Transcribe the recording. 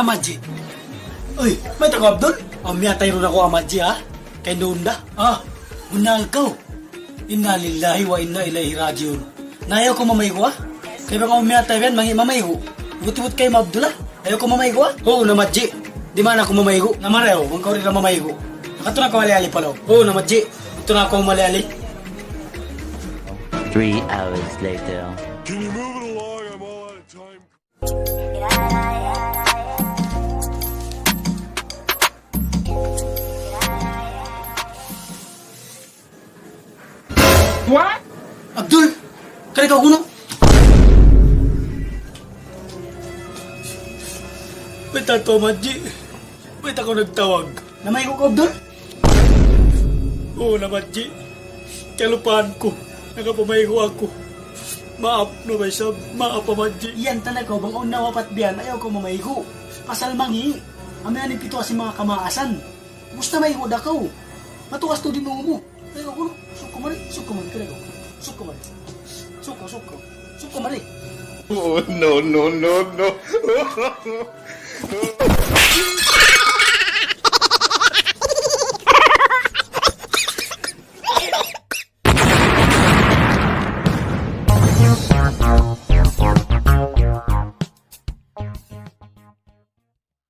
Amadji. Uy, may tago Abdul? Amyatay ron ako Amadji ha? Kay Nunda. Munal ko. Inna lillahi wa inna ilaihi rajiun. Nayaw ko mamaygo ha? Kaya bang umyatay yan, mamaygo. Buti-buti kayo Abdul ha? Ayaw ko mamaygo ha? Oo na Amadji. Di man ako mamaygo. Namareho, kung ka rin na mamaygo. Nakato na ako maliali pala. Oo na Amadji. Ito na ako maliali. 3 hours later. Can you move it along? I'm all out of time. What? Abdul! Kaya ka kuno? Ba't ato, Amadji? Ba't ako nagtawag? Namaygo ko, Abdul? Oo na, Amadji. Kalupaan ko. Nakapamaygo ako. Maap na may sab. Maap, Amadji. Iyan talaga, bang unawa pat biyan, ayaw ko mamaygo. Pasal mangi. Amayan ni pito kasi mga kamaasan. Gusto maygo da ka. Matukas to din mo. Kaya ka kuno. Suko mali. Suko mali. Kaya ka. Suko mali. Suko. Suko mali. Oh, no.